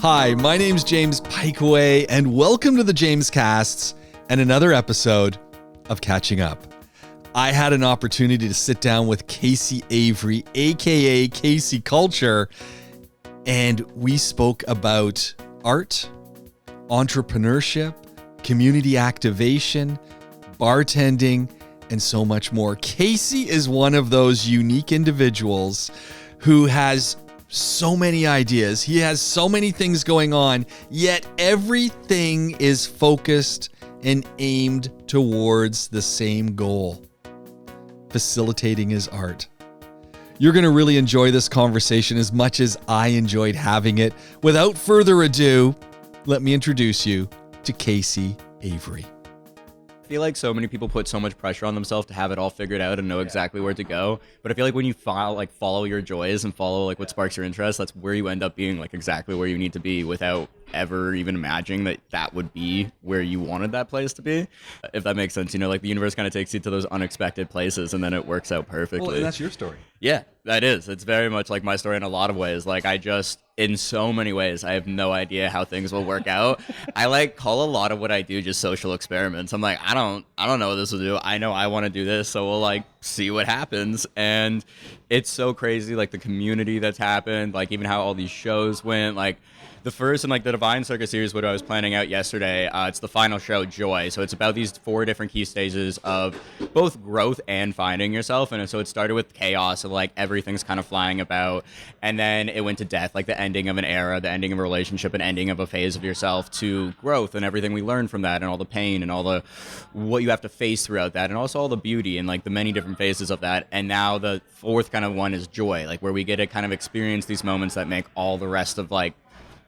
Hi, my name's James Pikeway, and welcome to the JamesCasts and another episode of Catching Up. I had an opportunity to sit down with Kacie Avery, aka KacieKulture, and we spoke about art, entrepreneurship, community activation, bartending, and so much more. Kacie is one of those unique individuals who has so many ideas. He has so many things going on, yet everything is focused and aimed towards the same goal: facilitating his art. You're going to really enjoy this conversation as much as I enjoyed having it. Without further ado, let me introduce you to Kacie Avery. I feel like so many people put so much pressure on themselves to have it all figured out and know exactly where to go. But I feel like when you follow your joys and follow what sparks your interest, that's where you end up being exactly where you need to be without ever even imagining that would be where you wanted that place to be. If that makes sense, the universe kind of takes you to those unexpected places and then it works out perfectly. Well, and that's your story. Yeah, that is. It's very much like my story in a lot of ways. In so many ways, I have no idea how things will work out. I call a lot of what I do just social experiments. I'm like, I don't know what this will do. I know I want to do this, so we'll see what happens. And it's so crazy, the community that's happened, even how all these shows went, the first in the Divine Circus series, what I was planning out yesterday, it's the final show, Joy. So it's about these 4 different key stages of both growth and finding yourself. And so it started with chaos, of everything's kind of flying about. And then it went to death, the ending of an era, the ending of a relationship, an ending of a phase of yourself, to growth and everything we learned from that, and all the pain and all the what you have to face throughout that, and also all the beauty and the many different phases of that. And now the 4th kind of one is Joy, where we get to kind of experience these moments that make all the rest of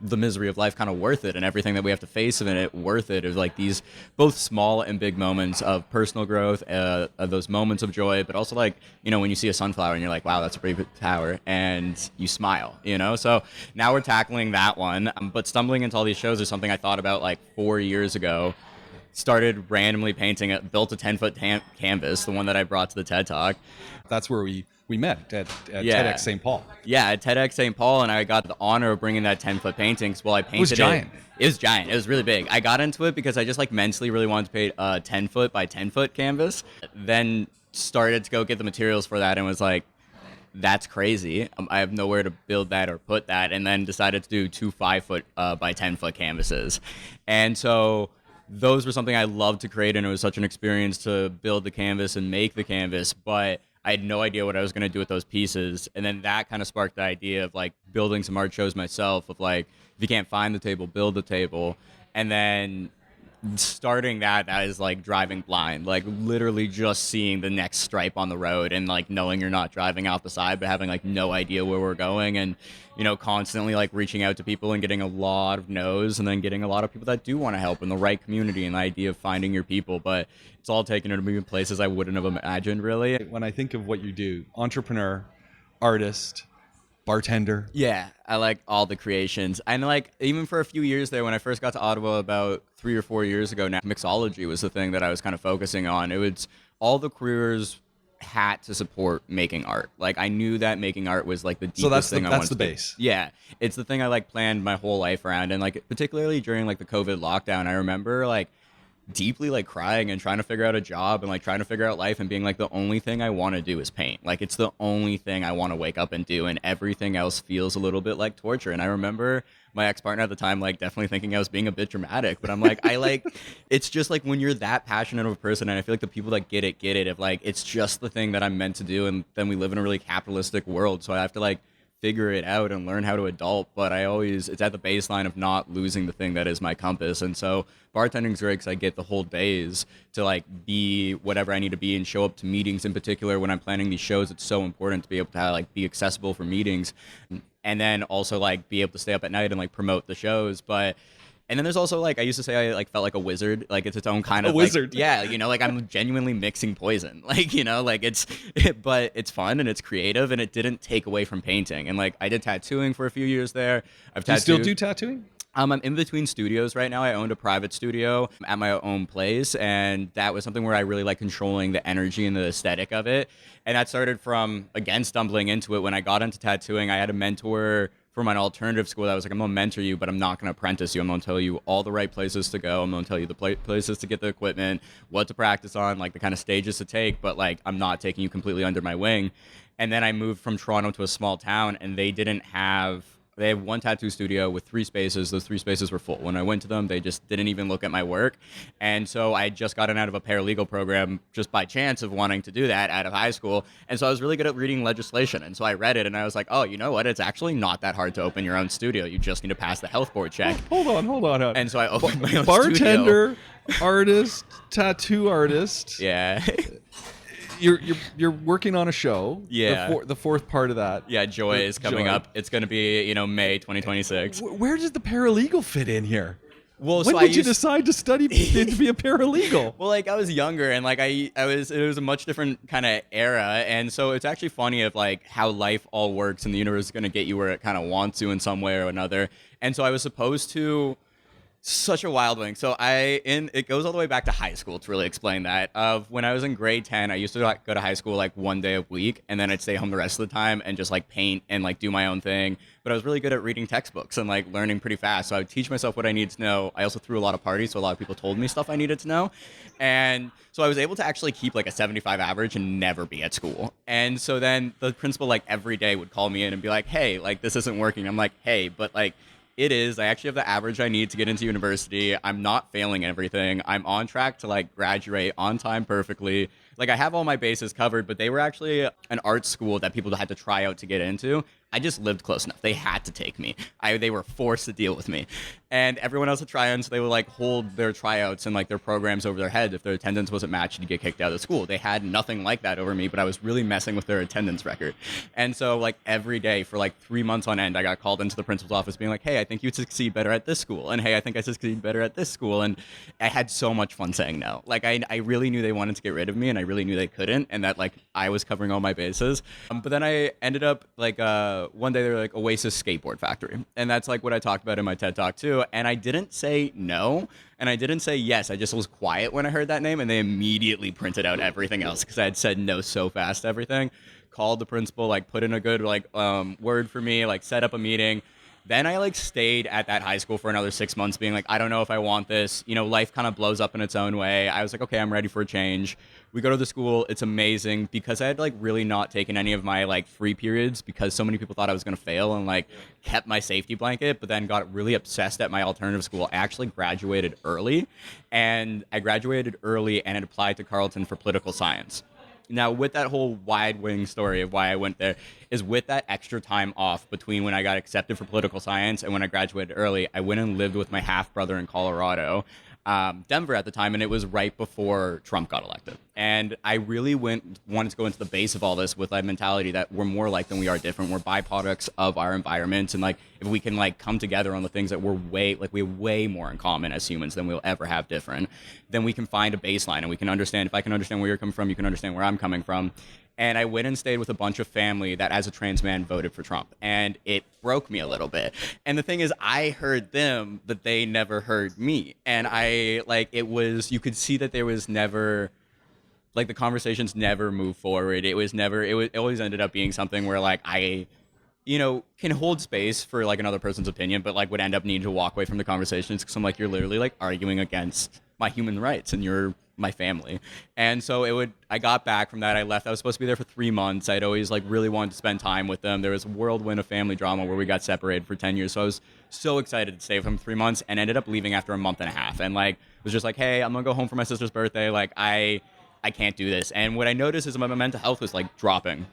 the misery of life kind of worth it, and everything that we have to face in it worth it. Is these both small and big moments of personal growth, of those moments of joy, but also when you see a sunflower and you're like, wow, that's a pretty big tower, and you smile, so now we're tackling that one. But stumbling into all these shows is something I thought about 4 years ago. Started randomly painting it, built a 10-foot canvas, the one that I brought to the TED Talk. That's where we met at TEDx St. Paul. Yeah, at TEDx St. Paul, and I got the honor of bringing that 10-foot painting. Well, I painted it. Was giant. It was giant. It was really big. I got into it because I just mentally really wanted to paint a 10-foot by 10-foot canvas. Then started to go get the materials for that and was like, that's crazy. I have nowhere to build that or put that. And then decided to do 2 5-foot by 10-foot canvases. And so those were something I loved to create, and it was such an experience to build the canvas and make the canvas, but I had no idea what I was going to do with those pieces. And then that kind of sparked the idea of building some art shows myself, of if you can't find the table, build the table. And then starting that is driving blind, literally just seeing the next stripe on the road and knowing you're not driving out the side, but having no idea where we're going, and constantly reaching out to people and getting a lot of no's, and then getting a lot of people that do want to help in the right community, and the idea of finding your people. But it's all taken to me in places I wouldn't have imagined, really. When I think of what you do, entrepreneur, artist, bartender. Yeah, I like all the creations. And even for a few years there, when I first got to Ottawa about 3 or 4 years ago now, mixology was the thing that I was kind of focusing on. It was all the careers had to support making art. I knew that making art was the deepest thing I wanted to do. Base. Yeah, it's the thing I planned my whole life around. And particularly during the COVID lockdown, I remember deeply crying and trying to figure out a job and trying to figure out life, and being the only thing I want to do is paint. It's the only thing I want to wake up and do, and everything else feels a little bit like torture. And I remember my ex-partner at the time definitely thinking I was being a bit dramatic, but I'm it's just when you're that passionate of a person, and I feel the people that get it of it's just the thing that I'm meant to do. And then we live in a really capitalistic world, so I have to figure it out and learn how to adult, but it's at the baseline of not losing the thing that is my compass. And so bartending's great because I get the whole days to be whatever I need to be and show up to meetings. In particular, when I'm planning these shows, it's so important to be able to be accessible for meetings, and then also be able to stay up at night and promote the shows. And then there's also I used to say I felt like a wizard. It's its own kind of wizard. Yeah, I'm genuinely mixing poison. It's but it's fun and it's creative, and it didn't take away from painting. And I did tattooing for a few years there. Do you still do tattooing? I'm in between studios right now. I owned a private studio at my own place, and that was something where I really like controlling the energy and the aesthetic of it. And that started from, again, stumbling into it. When I got into tattooing, I had a mentor for my alternative school that was like, I'm gonna mentor you, but I'm not gonna apprentice you. I'm gonna tell you all the right places to go. I'm gonna tell you the places to get the equipment, what to practice on, like the kind of stages to take, but like I'm not taking you completely under my wing. And then I moved from Toronto to a small town, and they had one tattoo studio with 3 spaces. Those 3 spaces were full. When I went to them, they just didn't even look at my work. And so I had just gotten out of a paralegal program just by chance of wanting to do that out of high school. And so I was really good at reading legislation. And so I read it, and I was like, oh, you know what? It's actually not that hard to open your own studio. You just need to pass the health board check. Hold on. And so I opened my own Bartender, studio. artist, tattoo artist. Yeah. You're working on a show. Yeah. The fourth part of that. Yeah, Joy is coming Joy. up. It's going to be, May 2026. Where does the paralegal fit in here? Well, when did you decide to study to be a paralegal? Well, like I was younger, and like it was a much different kind of era, and so it's actually funny of like how life all works, and the universe is going to get you where it kind of wants to in some way or another. And so I was supposed to. Such a wild thing. So it goes all the way back to high school to really explain that. Of when I was in grade 10, I used to like, go to high school like 1 day a week, and then I'd stay home the rest of the time and just like paint and like do my own thing. But I was really good at reading textbooks and like learning pretty fast. So I would teach myself what I needed to know. I also threw a lot of parties, so a lot of people told me stuff I needed to know. And so I was able to actually keep like a 75 average and never be at school. And so then the principal like every day would call me in and be like, hey, like this isn't working. I'm like, hey, but like it is. I actually have the average I need to get into university. I'm not failing everything. I'm on track to like graduate on time perfectly. Like I have all my bases covered, but they were actually an art school that people had to try out to get into. I just lived close enough. They had to take me. They were forced to deal with me. And everyone else at tryouts, they would like hold their tryouts and like their programs over their head. If their attendance wasn't matched, you'd get kicked out of the school. They had nothing like that over me, but I was really messing with their attendance record. And so like every day for like 3 months on end, I got called into the principal's office being like, hey, I think you'd succeed better at this school. And hey, I think I succeed better at this school. And I had so much fun saying no. Like I really knew they wanted to get rid of me, and I really knew they couldn't, and that like I was covering all my bases. But then I ended up like one day they were like Oasis Skateboard Factory, and that's like what I talked about in my TED Talk too. And I didn't say no, and I didn't say yes. I just was quiet when I heard that name, and they immediately printed out everything else because I had said no so fast to everything. Called the principal, like put in a good like word for me, like set up a meeting. Then I like stayed at that high school for another 6 months being like, I don't know if I want this. Life kind of blows up in its own way. I was like, okay, I'm ready for a change. We go to the school. It's amazing because I had like really not taken any of my like free periods because so many people thought I was going to fail and like kept my safety blanket, but then got really obsessed at my alternative school. I actually graduated early, and I graduated early and had applied to Carleton for political science. Now, with that whole wide wing story of why I went there, is with that extra time off between when I got accepted for political science and when I graduated early, I went and lived with my half-brother in Colorado, Denver at the time, and it was right before Trump got elected. And I really wanted to go into the base of all this with that mentality that we're more alike than we are different. We're byproducts of our environment, and like if we can like come together on the things that we have way more in common as humans than we'll ever have different, then we can find a baseline, and we can understand. If I can understand where you're coming from, you can understand where I'm coming from. And I went and stayed with a bunch of family that as a trans man voted for Trump. And it broke me a little bit. And the thing is, I heard them, but they never heard me. And you could see that there was never, like the conversations never moved forward. It always ended up being something where like I, can hold space for like another person's opinion, but like would end up needing to walk away from the conversations because I'm like, you're literally like arguing against my human rights and you're my family. And so I got back from that. I left. I was supposed to be there for 3 months. I'd always like really wanted to spend time with them. There was a whirlwind of family drama where we got separated for 10 years. So I was so excited to stay with them 3 months and ended up leaving after a month and a half. And like, was just like, hey, I'm going to go home for my sister's birthday. Like I can't do this. And what I noticed is my mental health was like dropping.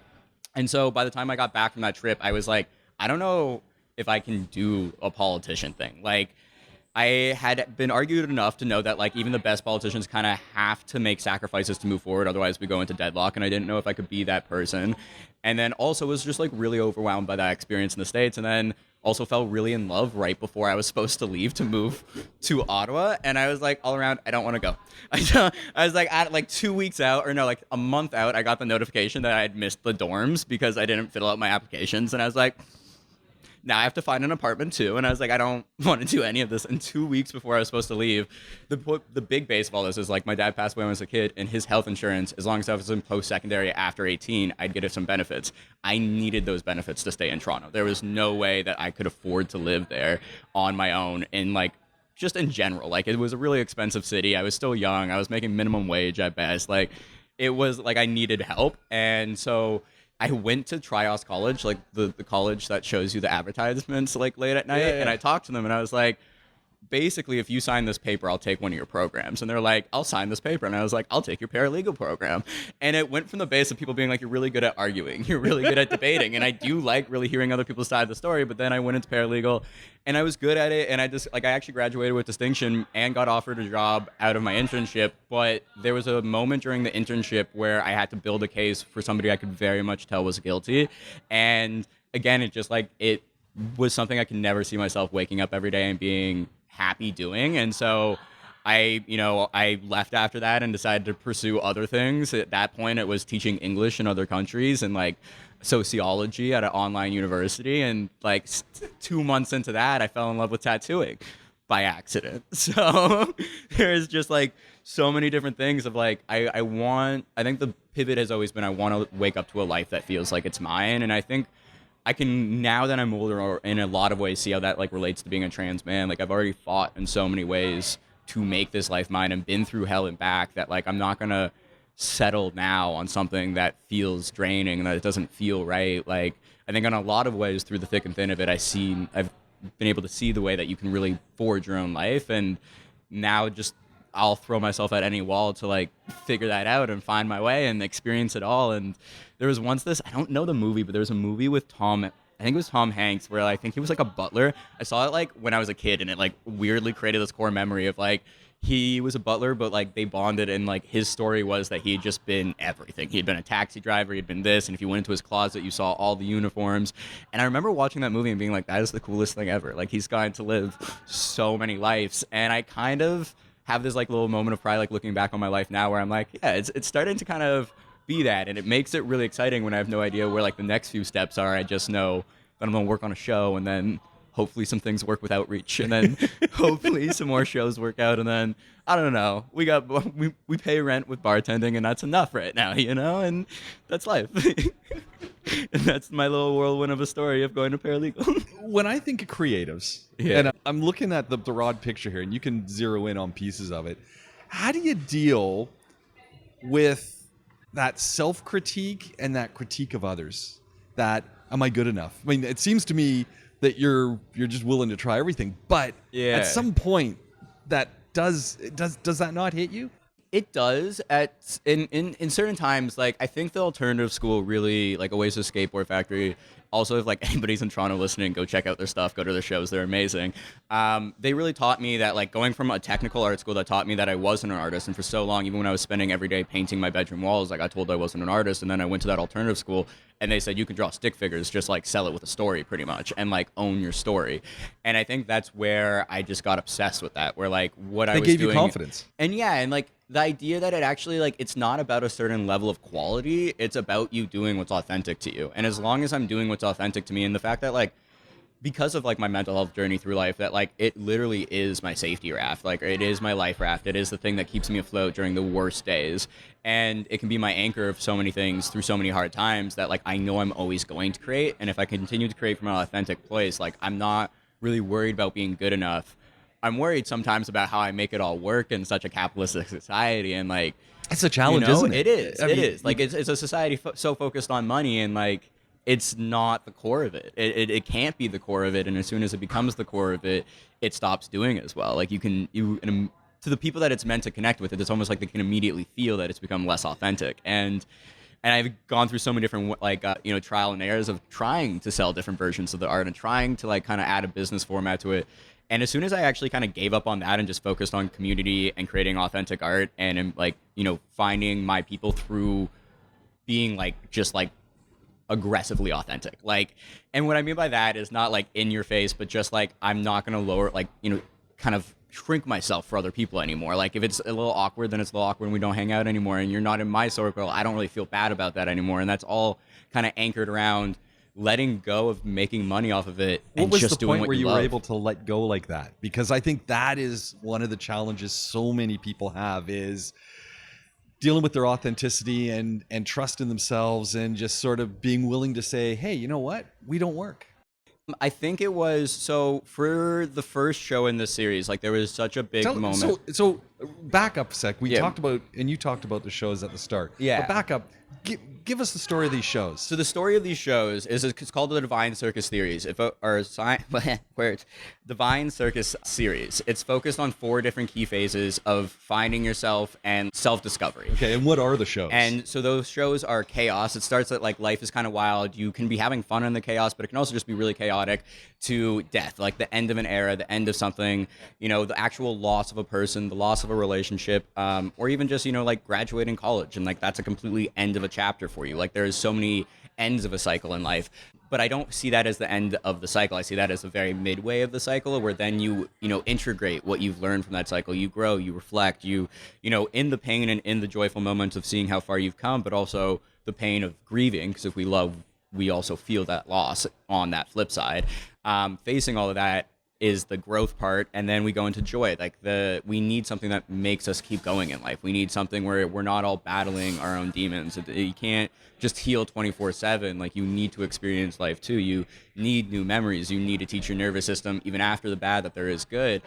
And so by the time I got back from that trip, I was like, I don't know if I can do a politician thing. Like, I had been argued enough to know that like even the best politicians kind of have to make sacrifices to move forward. Otherwise we go into deadlock, and I didn't know if I could be that person. And then also was just like really overwhelmed by that experience in the States. And then also fell really in love right before I was supposed to leave to move to Ottawa. And I was like all around, I don't want to go. I was like at like 2 weeks out, or no, like a month out, I got the notification that I had missed the dorms because I didn't fill out my applications. And I was like, now I have to find an apartment too. And I was like, I don't want to do any of this. And 2 weeks before I was supposed to leave, the big base of all this is like my dad passed away when I was a kid, and his health insurance, as long as I was in post-secondary after 18, I'd get some benefits. I needed those benefits to stay in Toronto. There was no way that I could afford to live there on my own, and like just in general, like it was a really expensive city. I was still young. I was making minimum wage at best. Like it was like I needed help. And so I went to Trios College, like the college that shows you the advertisements like late at night. And I talked to them and I was like, basically, if you sign this paper, I'll take one of your programs. And they're like, I'll sign this paper. And I was like, I'll take your paralegal program. And it went from the base of people being like, you're really good at arguing. You're really good at debating. And I do like really hearing other people's side of the story. But then I went into paralegal and I was good at it. And I actually graduated with distinction and got offered a job out of my internship. But there was a moment during the internship where I had to build a case for somebody I could very much tell was guilty. And again, it was something I could never see myself waking up every day and being happy doing. And so I left after that and decided to pursue other things. At that point, it was teaching English in other countries and like sociology at an online university. And like 2 months into that, I fell in love with tattooing by accident. So there's just like so many different things of like, I think the pivot has always been, I want to wake up to a life that feels like it's mine. And I think I can, now that I'm older, or in a lot of ways, see how that like relates to being a trans man. Like I've already fought in so many ways to make this life mine and been through hell and back that like I'm not gonna settle now on something that feels draining and that it doesn't feel right. Like I think in a lot of ways, through the thick and thin of it, I've been able to see the way that you can really forge your own life. And now just I'll throw myself at any wall to like figure that out and find my way and experience it all. And there was once I don't know the movie, but there was a movie with I think it was Tom Hanks, where I think he was like a butler. I saw it like when I was a kid, and it like weirdly created this core memory of like he was a butler, but like they bonded, and like his story was that he had just been everything. He had been a taxi driver, he'd been this, and if you went into his closet, you saw all the uniforms. And I remember watching that movie and being like, that is the coolest thing ever. Like he's gotten to live so many lives. And I kind of have this like little moment of pride, like looking back on my life now, where I'm like, yeah, it's starting to kind of be that, and it makes it really exciting when I have no idea where like the next few steps are. I just know that I'm gonna work on a show, and then hopefully some things work with outreach, and then hopefully some more shows work out, and then I don't know, we pay rent with bartending, and that's enough right now, and that's life. And that's my little whirlwind of a story of going to paralegal. When I think of creatives, and I'm looking at the broad picture here, and you can zero in on pieces of it, how do you deal with that self-critique and that critique of others? That, am I good enough? I mean, it seems to me that you're just willing to try everything, but at some point, that does that not hit you? It does in certain times. Like I think the alternative school really, like Oasis Skateboard Factory. Also, if like anybody's in Toronto listening, go check out their stuff, go to their shows, they're amazing. They really taught me that, like going from a technical art school that taught me that I wasn't an artist. And for so long, even when I was spending every day painting my bedroom walls, like I told I wasn't an artist. And then I went to that alternative school and they said, you can draw stick figures, just like sell it with a story pretty much, and like own your story. And I think that's where I just got obsessed with that, where like what I was doing. They gave you confidence. And and like the idea that it actually, like, it's not about a certain level of quality, it's about you doing what's authentic to you. And as long as I'm doing what's authentic to me, and the fact that like, because of like my mental health journey through life, that like it literally is my safety raft, like it is my life raft, it is the thing that keeps me afloat during the worst days, and it can be my anchor of so many things through so many hard times that like I know I'm always going to create. And if I continue to create from an authentic place, like I'm not really worried about being good enough. I'm worried sometimes about how I make it all work in such a capitalistic society, and like it's a challenge, isn't it? It is. It is. Like it's a society so focused on money, and like it's not the core of it. It can't be the core of it, and as soon as it becomes the core of it, it stops doing as well. Like to the people that it's meant to connect with, it's almost like they can immediately feel that it's become less authentic. And I've gone through so many different like trial and errors of trying to sell different versions of the art and trying to like kind of add a business format to it. And as soon as I actually kind of gave up on that and just focused on community and creating authentic art and like, finding my people through being like, just like aggressively authentic. Like, and what I mean by that is not like in your face, but just like, I'm not going to lower, like, kind of shrink myself for other people anymore. Like if it's a little awkward, then it's a little awkward and we don't hang out anymore and you're not in my circle. I don't really feel bad about that anymore. And that's all kind of anchored around letting go of making money off of it and What was just the doing point what where you were love. able to let go like that? Because I think that is one of the challenges so many people have, is dealing with their authenticity and trust in themselves, and just sort of being willing to say, hey, you know what? We don't work. I think it was, so for the first show in this series, like there was such a big moment. So back up a sec. We Yeah. talked about, and you talked about the shows at the start. Yeah. But back up. Give us the story of these shows. So the story of these shows is, it's called the Divine Circus Series. Divine Circus Series. It's focused on 4 different key phases of finding yourself and self-discovery. Okay, and what are the shows? And so those shows are chaos. It starts at like life is kind of wild. You can be having fun in the chaos, but it can also just be really chaotic, to death, like the end of an era, the end of something, the actual loss of a person, the loss of a relationship, or even just, like graduating college. And like that's a completely end of a chapter for you. Like there's so many ends of a cycle in life. But I don't see that as the end of the cycle. I see that as the very midway of the cycle, where then you integrate what you've learned from that cycle. You grow, you reflect, in the pain and in the joyful moments of seeing how far you've come, but also the pain of grieving, because if we love, we also feel that loss on that flip side. Facing all of that is the growth part, and then we go into joy. Like we need something that makes us keep going in life. We need something where we're not all battling our own demons. You can't just heal 24/7. Like you need to experience life too. You need new memories. You need to teach your nervous system, even after the bad, that there is good.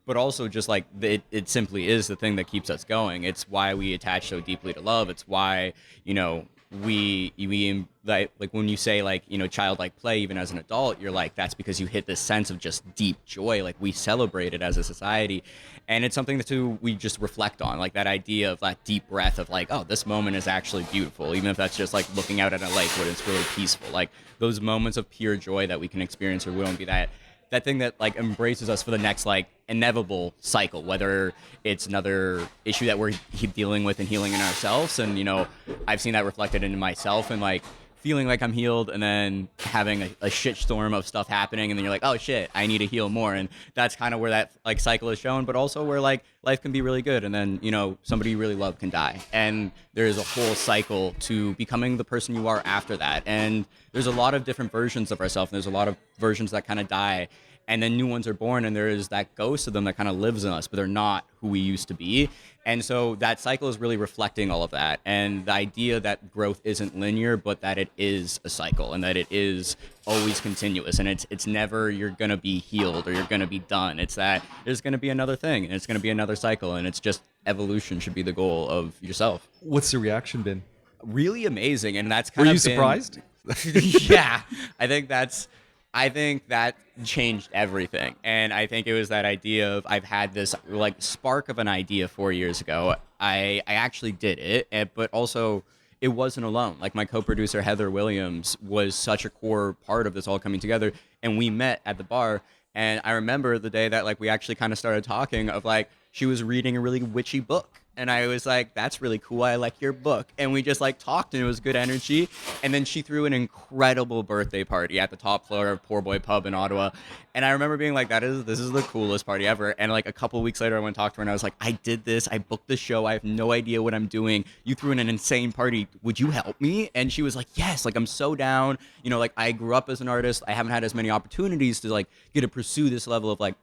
But also just like it simply is the thing that keeps us going. It's why we attach so deeply to love. It's why we like when you say like childlike play, even as an adult, you're like, that's because you hit this sense of just deep joy. Like we celebrate it as a society, and it's something that we just reflect on, like that idea of that deep breath of like, oh, this moment is actually beautiful, even if that's just like looking out at a lake where it's really peaceful. Like those moments of pure joy that we can experience, or we won't be that thing that like embraces us for the next like inevitable cycle, whether it's another issue that we're dealing with and healing in ourselves. And I've seen that reflected in myself, and like feeling like I'm healed, and then having a shitstorm of stuff happening, and then you're like, oh shit, I need to heal more. And that's kind of where that like cycle is shown, but also where like life can be really good, and then somebody you really love can die, and there's a whole cycle to becoming the person you are after that. And there's a lot of different versions of ourselves, and there's a lot of versions that kind of die, and then new ones are born, and there is that ghost of them that kind of lives in us, but they're not who we used to be. And so that cycle is really reflecting all of that, and the idea that growth isn't linear, but that it is a cycle, and that it is always continuous, and it's never you're going to be healed or you're going to be done. It's that there's going to be another thing, and it's going to be another cycle, and it's just evolution should be the goal of yourself. What's the reaction been? Really amazing, and that's kind Were of you surprised? Yeah, I think that changed everything. And I think it was that idea of, I've had this like spark of an idea 4 years ago. I actually did it, but also it wasn't alone. Like my co-producer Heather Williams was such a core part of this all coming together, and we met at the bar. And I remember the day that like we actually kind of started talking of like, she was reading a really witchy book. And I was like, that's really cool. I like your book. And we just like talked, and it was good energy. And then she threw an incredible birthday party at the top floor of Poor Boy Pub in Ottawa. And I remember being like, this is the coolest party ever. And like a couple weeks later, I went and talked to her, and I was like, I did this. I booked this show. I have no idea what I'm doing. You threw in an insane party. Would you help me? And she was like, yes, like I'm so down. Like I grew up as an artist. I haven't had as many opportunities to like get to pursue this level of like,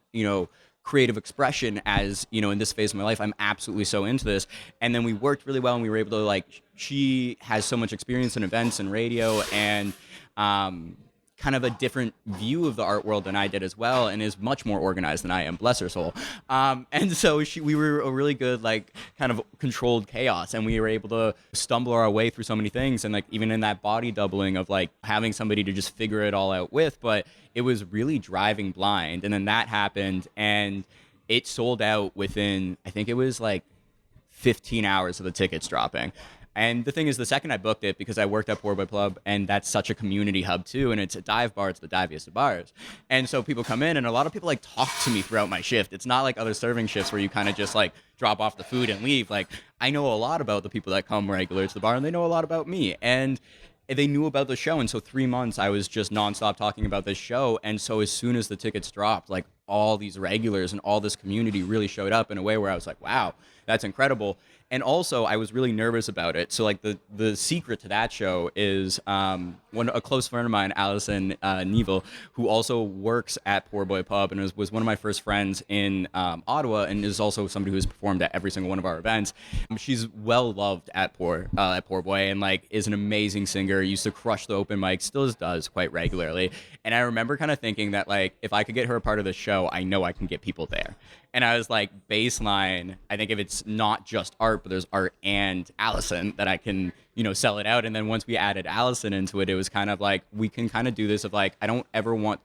creative expression as in this phase of my life. I'm absolutely so into this. And then we worked really well, and we were able to like, she has so much experience in events and radio, and kind of a different view of the art world than I did as well, and is much more organized than I am, bless her soul. And so we were a really good, like, kind of controlled chaos, and we were able to stumble our way through so many things, and like even in that body doubling of like having somebody to just figure it all out with, but it was really driving blind. And then that happened, and it sold out within, I think it was like 15 hours of the tickets dropping. And the thing is, the second I booked it, because I worked at Poor Boy Club, and that's such a community hub too, and it's a dive bar, it's the diviest of bars. And so people come in, and a lot of people like talk to me throughout my shift. It's not like other serving shifts where you kind of just like drop off the food and leave. Like I know a lot about the people that come regular to the bar, and they know a lot about me. And they knew about the show. And so 3 months I was just nonstop talking about this show. And so as soon as the tickets dropped, like all these regulars and all this community really showed up in a way where I was like, wow, that's incredible. And also, I was really nervous about it. So, like, the secret to that show is a close friend of mine, Allison Neville, who also works at Poor Boy Pub and was one of my first friends in Ottawa, and is also somebody who's performed at every single one of our events. She's well loved at Poor Boy, and like is an amazing singer. Used to crush the open mic, still does quite regularly. And I remember kind of thinking that like if I could get her a part of the show, I know I can get people there. And I was like, baseline, I think if it's not just art, but there's art and Allison, that I can, sell it out. And then once we added Allison into it, it was kind of like, we can kind of do this of like, I don't ever want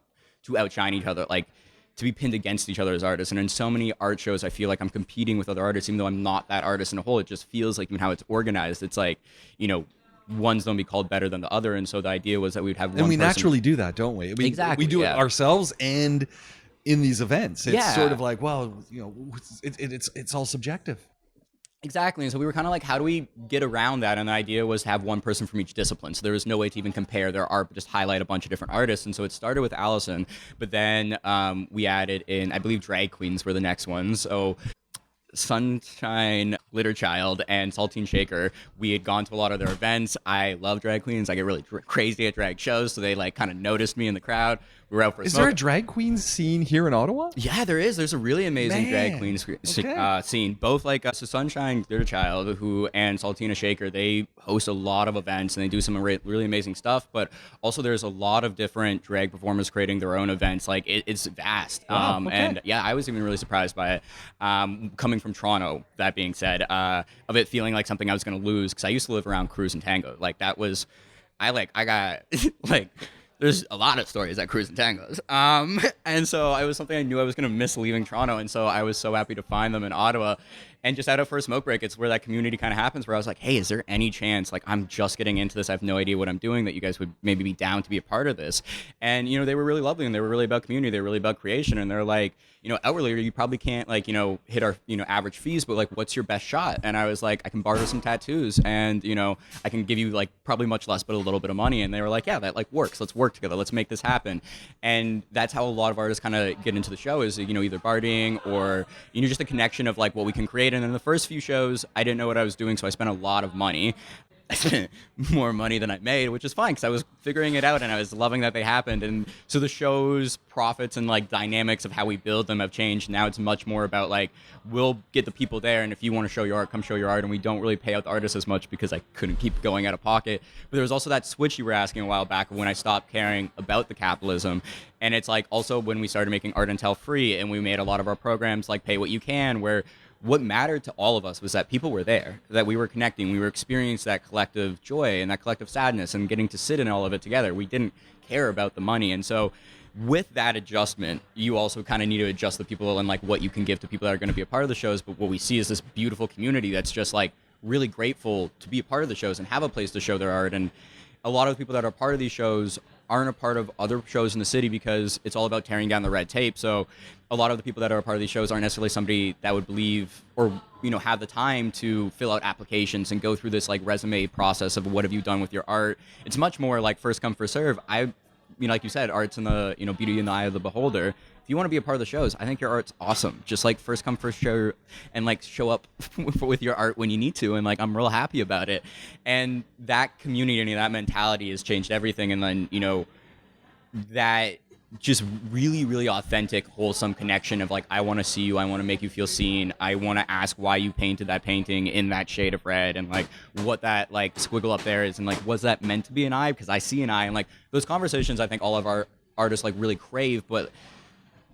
to outshine each other, like to be pinned against each other as artists. And in so many art shows, I feel like I'm competing with other artists, even though I'm not that artist in a whole. It just feels like even how it's organized, it's like, one's don't be called better than the other. And so the idea was that we'd have one and we person. Naturally do that, don't we? Exactly. We do it ourselves and in these events. It's sort of like, well, it's all subjective. Exactly. And so we were kind of like, how do we get around that? And the idea was to have one person from each discipline. So there was no way to even compare their art, but just highlight a bunch of different artists. And so it started with Allison, but then we added in, I believe, drag queens were the next ones. So Sunshine, Glitter Child, and Saltine Shaker, we had gone to a lot of their events. I love drag queens. I get really crazy at drag shows, so they like kind of noticed me in the crowd. We were out for a Is smoke. there a drag queen scene here in Ottawa? Yeah, there is. There's a really amazing drag queen scene. Both like so Sunshine, Glitter Child, and Saltina Shaker, they host a lot of events and they do some really amazing stuff. But also there's a lot of different drag performers creating their own events. Like it's vast. Wow, And yeah, I was even really surprised by it. Coming from Toronto, that being said, of it feeling like something I was going to lose, because I used to live around Cruise and Tango. Like that was, I got like. There's a lot of stories at Cruise and Tangos. And so it was something I knew I was going to miss leaving Toronto. And so I was so happy to find them in Ottawa. And just out of First Smoke Break, it's where that community kind of happens, where I was like, hey, is there any chance, like I'm just getting into this, I have no idea what I'm doing, that you guys would maybe be down to be a part of this? And, they were really lovely, and they were really about community. They were really about creation. And they're like, outwardly, you probably can't like, hit our, average fees, but like, what's your best shot? And I was like, I can barter some tattoos and, I can give you like probably much less, but a little bit of money. And they were like, yeah, that like works. Let's work together. Let's make this happen. And that's how a lot of artists kind of get into the show is, either bartering or, just a connection of like what we can create. And in the first few shows, I didn't know what I was doing. So I spent a lot of money. I spent more money than I made, which is fine because I was figuring it out and I was loving that they happened. And so the show's profits and like dynamics of how we build them have changed. Now it's much more about like, we'll get the people there, and if you want to show your art, come show your art. And we don't really pay out the artists as much because I couldn't keep going out of pocket. But there was also that switch you were asking a while back when I stopped caring about the capitalism. And it's like also when we started making Art and Tell free, and we made a lot of our programs like Pay What You Can, where what mattered to all of us was that people were there, that we were connecting, we were experiencing that collective joy and that collective sadness and getting to sit in all of it together. We didn't care about the money. And so with that adjustment, you also kind of need to adjust the people and like what you can give to people that are going to be a part of the shows. But what we see is this beautiful community that's just like really grateful to be a part of the shows and have a place to show their art. And a lot of the people that are part of these shows aren't a part of other shows in the city because it's all about tearing down the red tape. So a lot of the people that are a part of these shows aren't necessarily somebody that would believe or, have the time to fill out applications and go through this like resume process of what have you done with your art. It's much more like first come, first serve. Like you said, art's in the, beauty in the eye of the beholder. If you want to be a part of the shows, I think your art's awesome. Just like first come, first show, and like show up with your art when you need to. And like, I'm real happy about it. And that community and that mentality has changed everything. And then, that just really, really authentic, wholesome connection of like, I want to see you. I want to make you feel seen. I want to ask why you painted that painting in that shade of red and like what that like squiggle up there is. And like, was that meant to be an eye? Because I see an eye. And like those conversations, I think all of our artists like really crave, but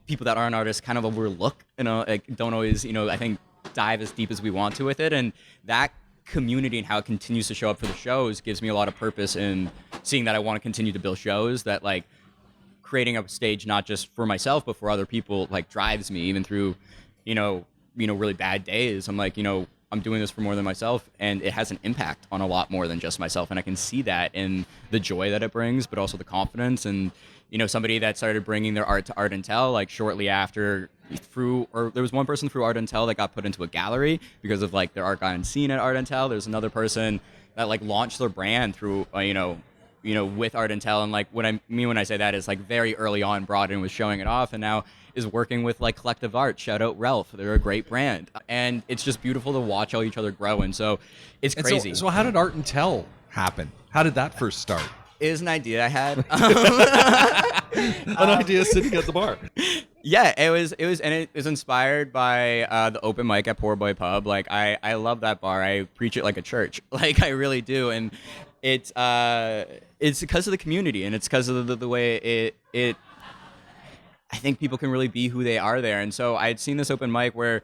people that aren't artists kind of overlook, like don't always, I think dive as deep as we want to with it. And that community and how it continues to show up for the shows gives me a lot of purpose in seeing that I want to continue to build shows that like creating a stage, not just for myself, but for other people, like drives me even through, really bad days. I'm like, I'm doing this for more than myself, and it has an impact on a lot more than just myself. And I can see that in the joy that it brings, but also the confidence. And, somebody that started bringing their art to Art and Tell, like shortly after there was one person through Art and Tell that got put into a gallery because of like their art got unseen at Art and Tell. There's another person that like launched their brand through, with Art and Tell. And like what I mean when I say that is like very early on Broaden was showing it off. And now is working with like Collective Art. Shout out Ralph. They're a great brand. And it's just beautiful to watch all each other grow. And so it's crazy. So how did Art and Tell happen? How did that first start? It was an idea I had. An idea sitting at the bar. Yeah, it was, and it was inspired by the open mic at Poor Boy Pub. Like, I love that bar. I preach it like a church. Like, I really do. And it's because of the community, and it's because of the way it. I think people can really be who they are there. And so I had seen this open mic where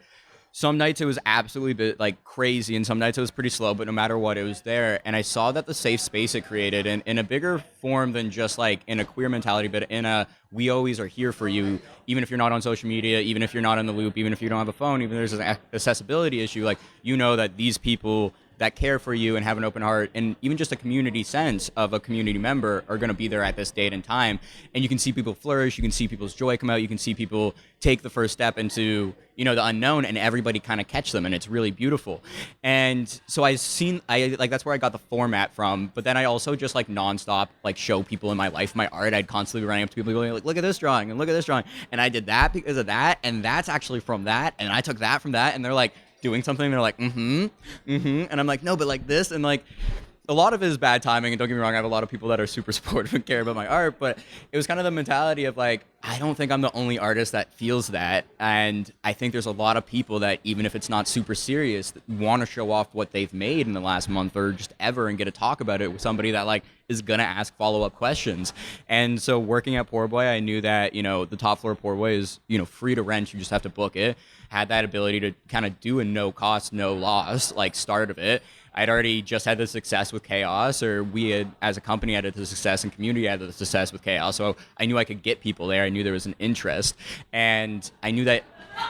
some nights it was absolutely like crazy, and some nights it was pretty slow, but no matter what, it was there. And I saw that the safe space it created, and in a bigger form than just like in a queer mentality, but in a we always are here for you, even if you're not on social media, even if you're not in the loop, even if you don't have a phone, even if there's an accessibility issue, like, you know that these people that care for you and have an open heart and even just a community sense of a community member are going to be there at this date and time. And you can see people flourish, you can see people's joy come out, you can see people take the first step into, you know, the unknown, and everybody kind of catch them, and it's really beautiful. And so I like, that's where I got the format from. But then I also just like nonstop like show people in my life my art. I'd constantly running up to people going like, look at this drawing and look at this drawing, and I did that because of that, and that's actually from that, and I took that from that, and they're like doing something, and they're like, and I'm like, no, but like this, and like a lot of it is bad timing, and don't get me wrong, I have a lot of people that are super supportive and care about my art, but it was kind of the mentality of like, I don't think I'm the only artist that feels that, and I think there's a lot of people that, even if it's not super serious, want to show off what they've made in the last month or just ever and get to talk about it with somebody that like is gonna ask follow-up questions. And so working at Poor Boy, I knew that, you know, the top floor of Poor Boy is, you know, free to rent, you just have to book it. Had that ability to kind of do a no cost, no loss like start of it. I'd already just had the success with Chaos, or we had, as a company, had the success, and community had the success with Chaos. So I knew I could get people there. I knew there was an interest, and I knew that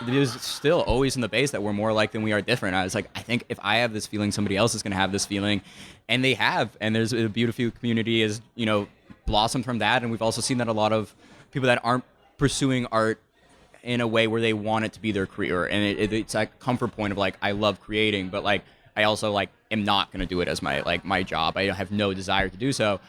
it was still always in the base that we're more alike than we are different. I was like, I think if I have this feeling, somebody else is going to have this feeling, and they have. And there's a beautiful community is, you know, blossomed from that. And we've also seen that a lot of people that aren't pursuing art in a way where they want it to be their career, and it's a comfort point of like, I love creating, but like I also like am not going to do it as my job. I have no desire to do so.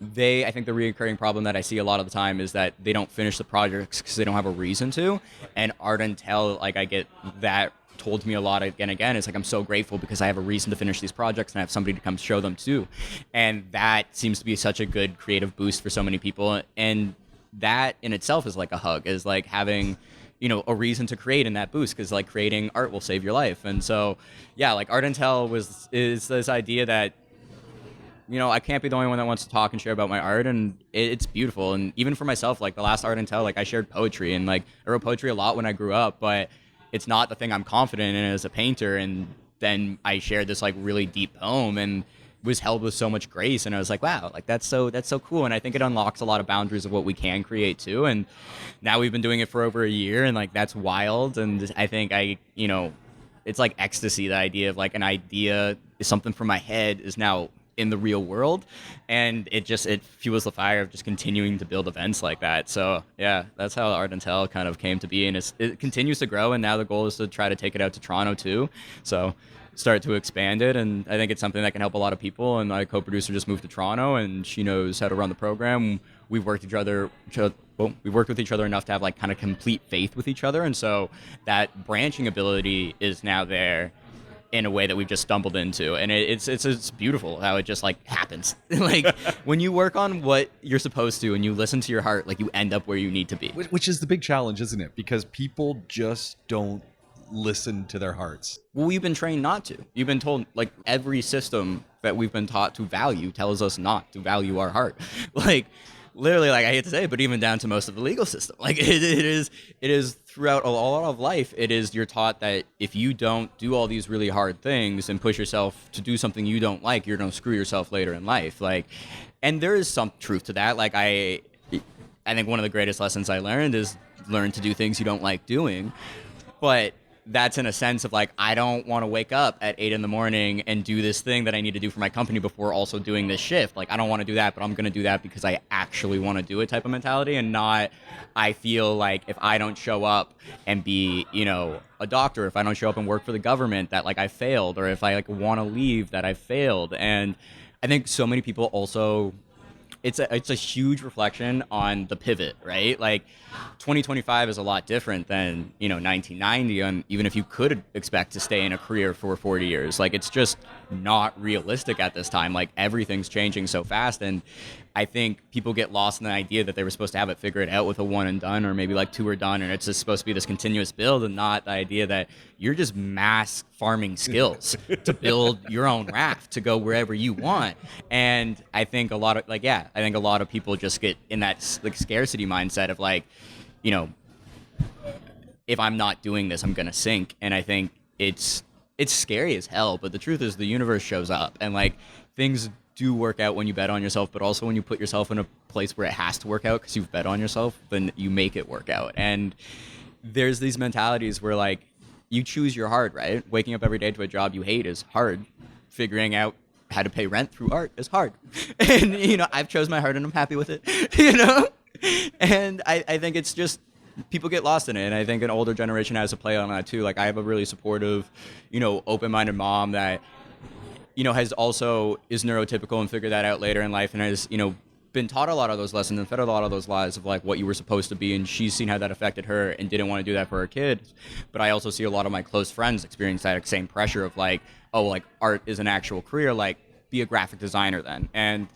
I think the recurring problem that I see a lot of the time is that they don't finish the projects because they don't have a reason to. And Art and Tell, like, I get that told to me a lot again and again. It's like, I'm so grateful because I have a reason to finish these projects and I have somebody to come show them to. And that seems to be such a good creative boost for so many people. And that in itself is like a hug, is like having, you know, a reason to create in that boost, because like creating art will save your life. And so, yeah, like Art and Tell is this idea that, you know, I can't be the only one that wants to talk and share about my art, and it's beautiful. And even for myself, like the last Art and Tell, like I shared poetry, and like I wrote poetry a lot when I grew up, but it's not the thing I'm confident in as a painter. And then I shared this like really deep poem and was held with so much grace, and I was like, wow, like that's so cool. And I think it unlocks a lot of boundaries of what we can create too. And now we've been doing it for over a year, and like that's wild. And I think you know, it's like ecstasy, the idea of like an idea is something from my head is now in the real world, and it fuels the fire of just continuing to build events like that. So yeah, that's how Art and Tell kind of came to be, and it continues to grow, and now the goal is to try to take it out to Toronto too. So start to expand it, and I think it's something that can help a lot of people. And my co-producer just moved to Toronto, and she knows how to run the program. We've worked with each other enough to have like kind of complete faith with each other, and so that branching ability is now there in a way that we've just stumbled into, and it's beautiful how it just like happens. Like when you work on what you're supposed to and you listen to your heart, like you end up where you need to be, which is the big challenge, isn't it? Because people just don't listen to their hearts. Well, we've been trained not to. You've been told, like, every system that we've been taught to value tells us not to value our heart. Like, literally, like, I hate to say it, but even down to most of the legal system. Like, it is throughout a lot of life, you're taught that if you don't do all these really hard things and push yourself to do something you don't like, you're going to screw yourself later in life. Like, and there is some truth to that. Like, I think one of the greatest lessons I learned is learn to do things you don't like doing. But that's in a sense of like, I don't want to wake up at 8 a.m. and do this thing that I need to do for my company before also doing this shift. Like, I don't want to do that, but I'm going to do that because I actually want to do it type of mentality, and not, I feel like if I don't show up and be, you know, a doctor, if I don't show up and work for the government, that like I failed, or if I like want to leave, that I failed. And I think so many people also, it's a huge reflection on the pivot, right? Like 2025 is a lot different than, 1990, and even if you could expect to stay in a career for 40 years, like it's just not realistic at this time. Like everything's changing so fast, and I think people get lost in the idea that they were supposed to have it figured out with a one and done, or maybe like two are done, and it's just supposed to be this continuous build, and not the idea that you're just mass farming skills to build your own raft to go wherever you want. And I think a lot of people just get in that like scarcity mindset of like, if I'm not doing this, I'm gonna sink. And I think it's scary as hell, but the truth is the universe shows up, and like things do work out when you bet on yourself, but also when you put yourself in a place where it has to work out because you've bet on yourself, then you make it work out. And there's these mentalities where like you choose your hard, right? Waking up every day to a job you hate is hard. Figuring out how to pay rent through art is hard. And, I've chose my hard and I'm happy with it, And I think it's just, people get lost in it. And I think an older generation has to play on that too. Like I have a really supportive, open-minded mom that, is neurotypical and figured that out later in life, and has, been taught a lot of those lessons and fed a lot of those lies of like what you were supposed to be, and she's seen how that affected her and didn't want to do that for her kids. But I also see a lot of my close friends experience that same pressure of like, oh, like art is an actual career, like be a graphic designer then. And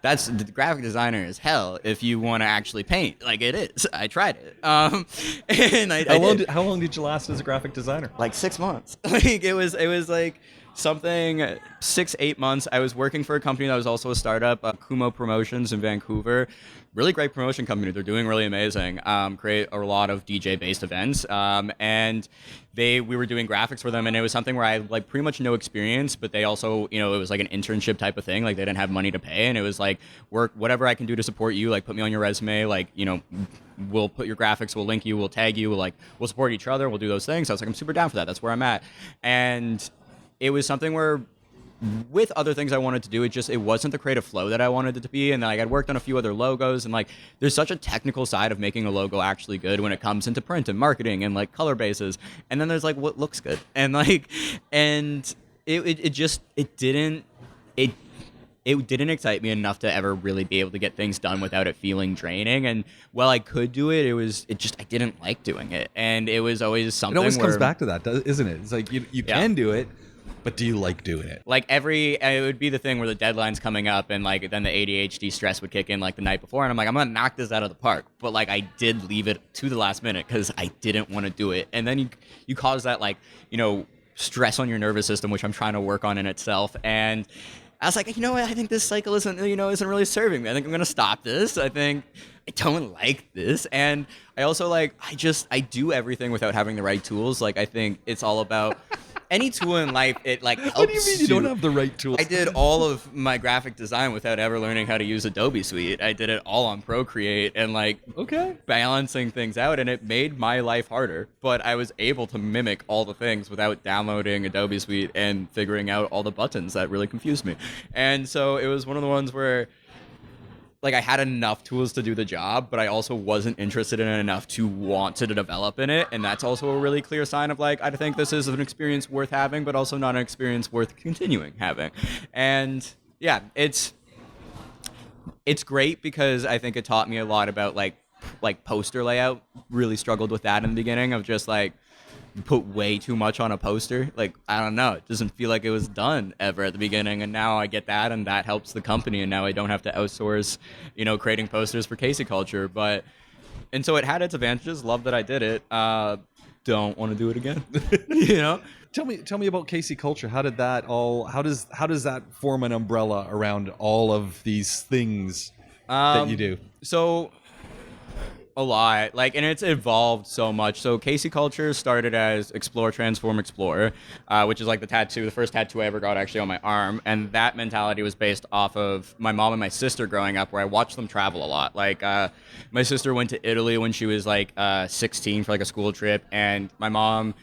the graphic designer is hell if you want to actually paint. Like it is. I tried it. And how long did you last as a graphic designer? Like 6 months. Like it was like something 6-8 months. I was working for a company that was also a startup, Kumo Promotions in Vancouver. Really great promotion company. They're doing really amazing. Create a lot of DJ-based events, and we were doing graphics for them, and it was something where I like pretty much no experience, but they also, it was like an internship type of thing. Like they didn't have money to pay, and it was like work whatever I can do to support you. Like put me on your resume. Like we'll put your graphics, we'll link you, we'll tag you, we'll support each other, we'll do those things. So I was like, I'm super down for that. That's where I'm at, and it was something where, with other things I wanted to do, it wasn't the creative flow that I wanted it to be. And like I'd worked on a few other logos, and like there's such a technical side of making a logo actually good when it comes into print and marketing and like color bases. And then there's like what looks good, and like, and it didn't excite me enough to ever really be able to get things done without it feeling draining. And while I could do it, I didn't like doing it. And it was always something. It always comes back to that, isn't it? It's like you can do it, but do you like doing it? Like it would be the thing where the deadline's coming up, and like then the ADHD stress would kick in like the night before, and I'm like, I'm gonna knock this out of the park. But like I did leave it to the last minute because I didn't want to do it, and then you cause that like stress on your nervous system, which I'm trying to work on in itself. And I was like, what? I think this cycle isn't really serving me. I think I'm gonna stop this. I think I don't like this, and I also I do everything without having the right tools. Like I think it's all about. Any tool in life, it like helps. What do you mean you don't have the right tools? I did all of my graphic design without ever learning how to use Adobe Suite. I did it all on Procreate and balancing things out, and it made my life harder. But I was able to mimic all the things without downloading Adobe Suite and figuring out all the buttons that really confused me. And so it was one of the ones where like I had enough tools to do the job, but I also wasn't interested in it enough to want to develop in it. And that's also a really clear sign of like, I think this is an experience worth having, but also not an experience worth continuing having. And yeah, it's great because I think it taught me a lot about like poster layout. Really struggled with that in the beginning of just like, put way too much on a poster. Like, I don't know. It doesn't feel like it was done ever at the beginning. And now I get that, and that helps the company. And now I don't have to outsource, creating posters for KacieKulture. And so it had its advantages. Love that I did it. Don't want to do it again. Tell me about KacieKulture. How does that form an umbrella around all of these things that you do? So a lot, and it's evolved so much. So KacieKulture started as Explore, Transform, Explore, which is like the first tattoo I ever got actually on my arm. And that mentality was based off of my mom and my sister growing up, where I watched them travel a lot. My sister went to Italy when she was 16 for a school trip, and my mom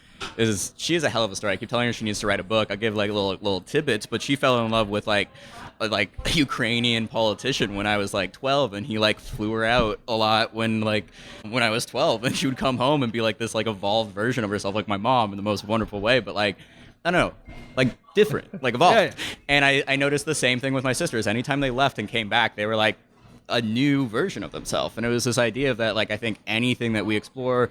she is a hell of a story. I keep telling her she needs to write a book. I'll give little tidbits, but she fell in love with a Ukrainian politician when I was 12, and he flew her out a lot when I was 12, and she would come home and be this evolved version of herself, like my mom, in the most wonderful way, but I don't know, different, evolved. Yeah. And I noticed the same thing with my sisters. Anytime they left and came back, they were a new version of themselves. And it was this idea of that, like, I think anything that we explore,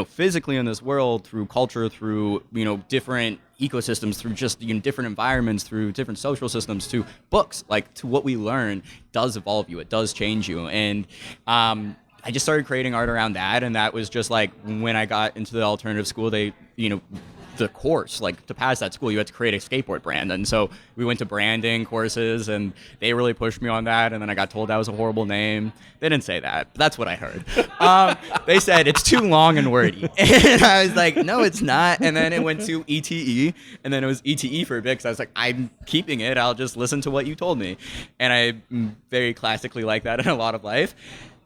physically in this world, through culture, through, different ecosystems, through just different environments, through different social systems, to books, like to what we learn, does evolve you. It does change you. And I just started creating art around that. And that was just like when I got into the alternative school, they, the course, like to pass that school, you had to create a skateboard brand. And so we went to branding courses and they really pushed me on that. And then I got told that was a horrible name. They didn't say that, but that's what I heard. They said it's too long and wordy. And I was like, no, it's not. And then it went to ETE, and then it was ETE for a bit because I was like, I'm keeping it. I'll just listen to what you told me. And I very classically like that in a lot of life.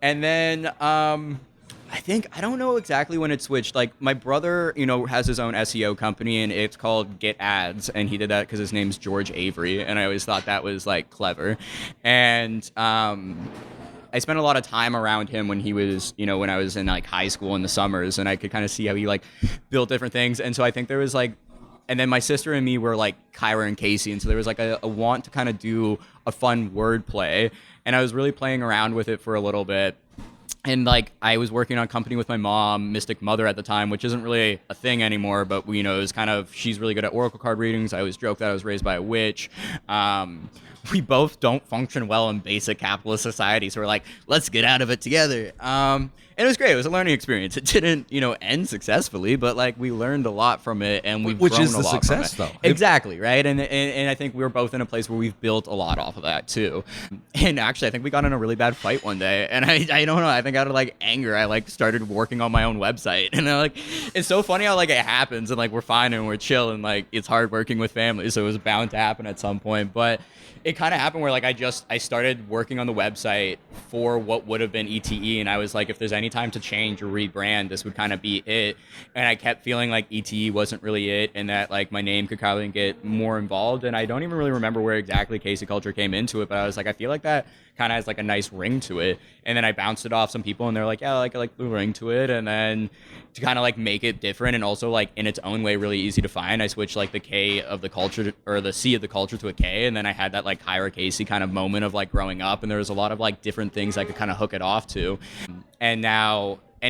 And then I don't know exactly when it switched. Like my brother, has his own SEO company and it's called Get Ads. And he did that because his name's George Avery. And I always thought that was like clever. And I spent a lot of time around him when he was, when I was in like high school in the summers, and I could kind of see how he like built different things. And so I think there was like, and then my sister and me were like Kyra and Kacie. And so there was like a want to kind of do a fun word play. And I was really playing around with it for a little bit. And like I was working on company with my mom, Mystic Mother at the time, which isn't really a thing anymore, but it was kind of, she's really good at oracle card readings. I always joke that I was raised by a witch. We both don't function well in basic capitalist society, so we're like, let's get out of it together. And it was great. It was a learning experience. It didn't, end successfally, but like we learned a lot from it, and we've grown a lot from it. Which is the success, though. Exactly, right? And I think we were both in a place where we've built a lot off of that too. And actually, I think we got in a really bad fight one day, and I don't know. I think out of like anger, I like started working on my own website, and I, like it's so funny how like it happens, and like we're fine and we're chill, and like it's hard working with family, so it was bound to happen at some point, but. It kind of happened where like I started working on the website for what would have been ETE, and I was like, if there's any time to change or rebrand, this would kind of be it. And I kept feeling like ETE wasn't really it, and that like my name could probably get more involved. And I don't even really remember where exactly KacieKulture came into it, but I was like, I feel like that kind of has like a nice ring to it. And then I bounced it off some people, and they're like, yeah, I like the ring to it. And then to kind of like make it different and also like in its own way really easy to find, I switched like the K of the culture or the C of the culture to a K, and then I had that like Kyra Kacie kind of moment of like growing up, and there was a lot of like different things I could kind of hook it off to. And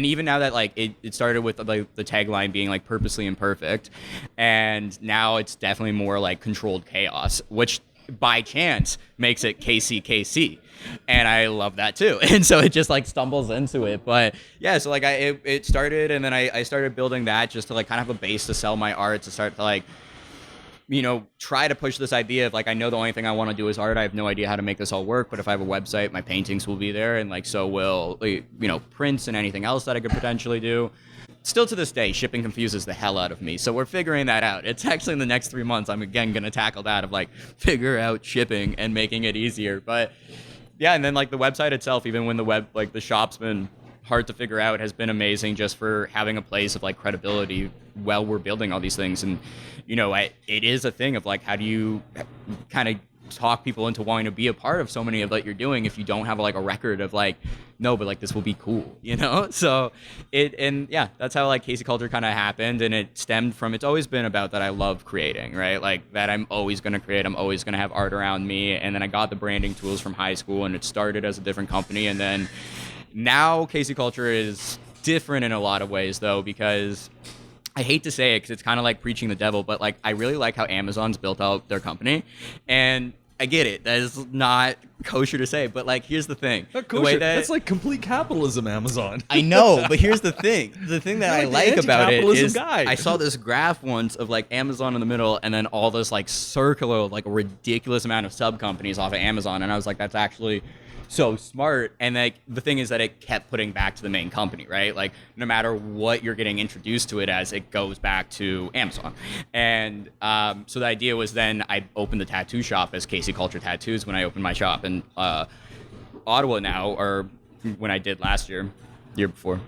even now that like it started with like the tagline being like purposely imperfect, and now it's definitely more like controlled chaos, which by chance makes it KacieKC. And I love that too. And so it just like stumbles into it. But yeah, so like it started, and then I started building that just to like kind of have a base to sell my art, to start to like, try to push this idea of like, I know the only thing I want to do is art. I have no idea how to make this all work, but if I have a website, my paintings will be there, and like so will, prints and anything else that I could potentially do. Still to this day, shipping confuses the hell out of me. So we're figuring that out. It's actually in the next 3 months, I'm again going to tackle that of like figure out shipping and making it easier. But yeah, and then like the website itself, even when the shop's been hard to figure out, has been amazing just for having a place of like credibility while we're building all these things. And, it is a thing of like, how do you kind of talk people into wanting to be a part of so many of what you're doing if you don't have like a record of like, no, but like this will be cool, So that's how like KacieKulture kind of happened, and it stemmed from, it's always been about that I love creating, right? Like that I'm always going to create, I'm always going to have art around me. And then I got the branding tools from high school, and it started as a different company. And then now KacieKulture is different in a lot of ways though, because I hate to say it because it's kind of like preaching the devil, but like I really like how Amazon's built out their company, and I get it. That is not kosher to say, but like here's the thing. Not kosher. That's like complete capitalism, Amazon. I know, but here's the thing. The thing that I like about it is I saw this graph once of like Amazon in the middle, and then all this like circular, like a ridiculous amount of sub companies off of Amazon, and I was like, that's actually so smart. And like the thing is that it kept putting back to the main company, right? Like no matter what you're getting introduced to it as, it goes back to Amazon. And so the idea was, then I opened the tattoo shop as KacieKulture Tattoos when I opened my shop in Ottawa now, or when I did last year before.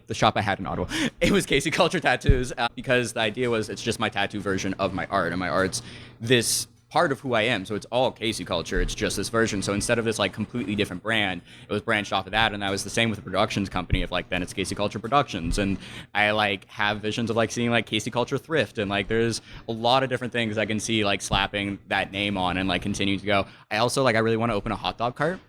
The shop I had in Ottawa, it was KacieKulture Tattoos, because the idea was it's just my tattoo version of my art, and my art's this part of who I am. So it's all KacieKulture. It's just this version. So instead of this like completely different brand, it was branched off of that. And that was the same with the productions company of like, then it's KacieKulture Productions. And I like have visions of like seeing like KacieKulture Thrift. And like, there's a lot of different things I can see like slapping that name on and like continuing to go. I also like, I really want to open a hot dog cart.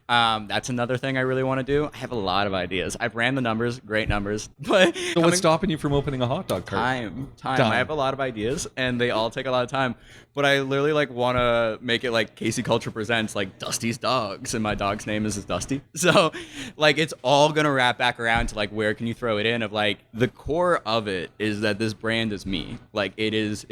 That's another thing I really want to do. I have a lot of ideas. I've ran the numbers, great numbers, but So what's stopping you from opening a hot dog cart? Time. I have a lot of ideas and they all take a lot of time, but I literally like want to make it like KacieKulture presents like Dusty's Dogs, and my dog's name is Dusty. So like it's all going to wrap back around to like, where can you throw it in of like the core of it is that this brand is me. Like it is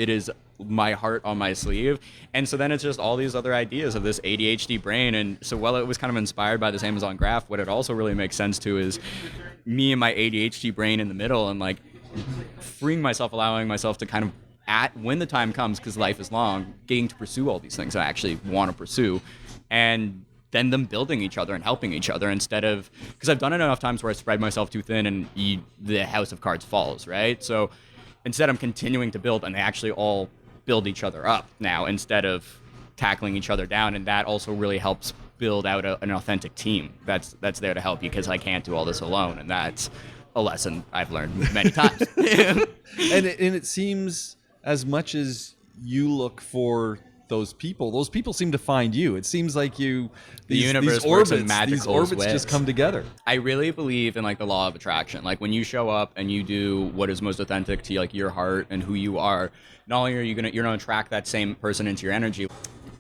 my heart on my sleeve. And so then it's just all these other ideas of this ADHD brain. And so while it was kind of inspired by this Amazon graph, what it also really makes sense to is me and my ADHD brain in the middle, and like freeing myself, allowing myself to kind of when the time comes, because life is long, getting to pursue all these things I actually want to pursue, and then them building each other and helping each other, instead of, because I've done it enough times where I spread myself too thin and the house of cards falls, right? So instead I'm continuing to build, and they actually all build each other up now instead of tackling each other down. And that also really helps build out an authentic team that's there to help you, because I can't do all this alone. And that's a lesson I've learned many times. and it seems as much as you look for those people seem to find you. It seems like the universe works in these magical orbits ways. just come together. I really believe in like the law of attraction. Like when you show up and you do what is most authentic to like your heart and who you are, not only are you're gonna attract that same person into your energy.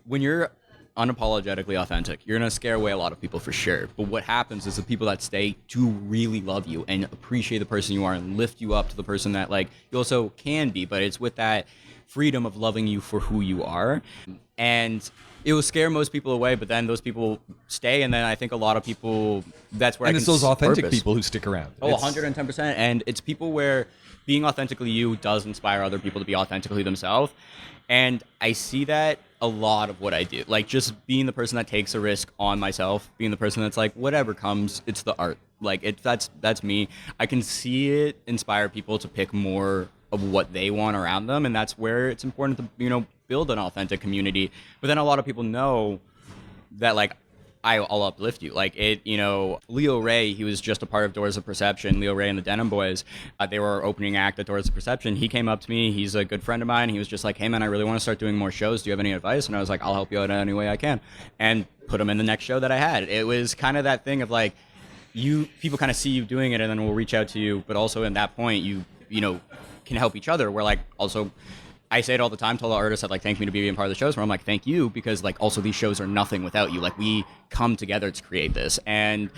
When you're unapologetically authentic, you're gonna scare away a lot of people for sure. But what happens is the people that stay do really love you and appreciate the person you are and lift you up to the person that like you also can be. But it's with that freedom of loving you for who you are. And it will scare most people away, but then those people stay. And then I think a lot of people, that's where and it's those authentic people who stick around. Oh, 110%. And it's people where being authentically you does inspire other people to be authentically themselves. And I see that a lot of what I do, like just being the person that takes a risk on myself, being the person that's like, whatever comes, it's the art. Like that's me. I can see it inspire people to pick more of what they want around them. And that's where it's important to, build an authentic community. But then a lot of people know that like, I'll uplift you. Like Leo Ray, he was just a part of Doors of Perception. Leo Ray and the Denim Boys, they were our opening act at Doors of Perception. He came up to me. He's a good friend of mine. He was just like, hey man, I really want to start doing more shows. Do you have any advice? And I was like, I'll help you out in any way I can. And put him in the next show that I had. It was kind of that thing of like, people kind of see you doing it and then we'll reach out to you. But also in that point, you can help each other. Where like also, I say it all the time to all the artists that like thank me to be being part of the shows, where I'm like, thank you, because like also these shows are nothing without you. Like we come together to create this. And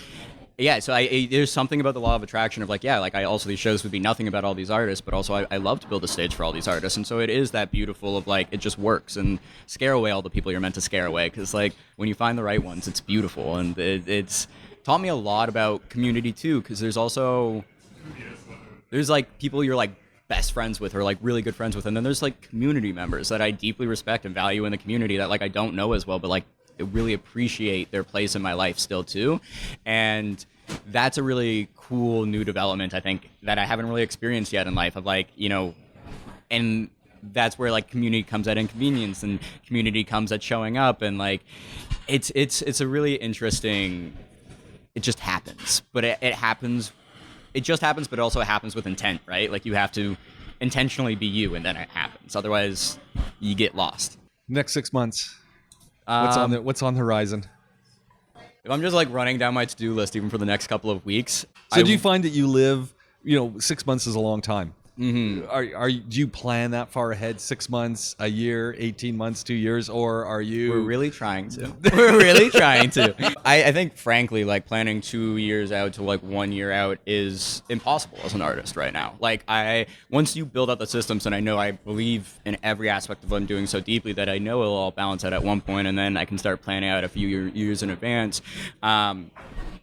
yeah, so there's something about the law of attraction of like, yeah, like these shows would be nothing about all these artists, but also I love to build a stage for all these artists. And so it is that beautiful of like, it just works, and scare away all the people you're meant to scare away. Cause like when you find the right ones, it's beautiful. And it's taught me a lot about community too. Cause there's like people you're like best friends with or like really good friends with, and then there's like community members that I deeply respect and value in the community that like I don't know as well, but like I really appreciate their place in my life still too. And that's a really cool new development, I think, that I haven't really experienced yet in life of like, and that's where like community comes at inconvenience, and community comes at showing up, and like it's a really interesting, it just happens, but it happens. It just happens, but it also happens with intent, right? Like you have to intentionally be you, and then it happens. Otherwise, you get lost. Next 6 months, what's on the horizon? If I'm just like running down my to-do list, even for the next couple of weeks. So do you find that you live? 6 months is a long time. Mm-hmm. Do you plan that far ahead? 6 months, a year, 18 months, 2 years, or are you? We're really trying to. We're really trying to. I think, frankly, like planning 2 years out to like 1 year out is impossible as an artist right now. Like once you build out the systems, and I believe in every aspect of what I'm doing so deeply that I know it'll all balance out at one point, and then I can start planning out a few years in advance.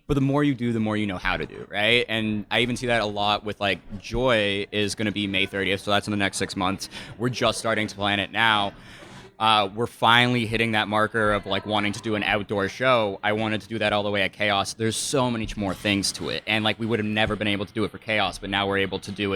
But the more you do, the more you know how to do, right? And I even see that a lot with like Joy is going to be May 30th. So that's in the next 6 months. We're just starting to plan it now. We're finally hitting that marker of like wanting to do an outdoor show. I wanted to do that all the way at Chaos. There's so many more things to it. And like we would have never been able to do it for Chaos, but now we're able to do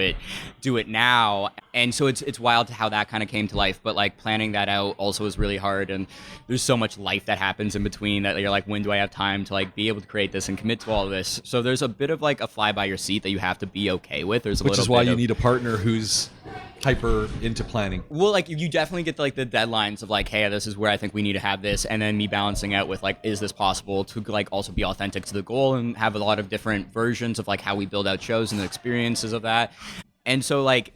it now. And so it's wild to how that kind of came to life, but like planning that out also is really hard, and there's so much life that happens in between that you're like, when do I have time to like be able to create this and commit to all of this? So there's a bit of like a fly by your seat that you have to be okay with. Which is why you need a partner who's hyper into planning. Well, like you definitely get like the deadlines of like, hey, this is where I think we need to have this, and then me balancing out with like, is this possible to like also be authentic to the goal and have a lot of different versions of like how we build out shows and the experiences of that. And so like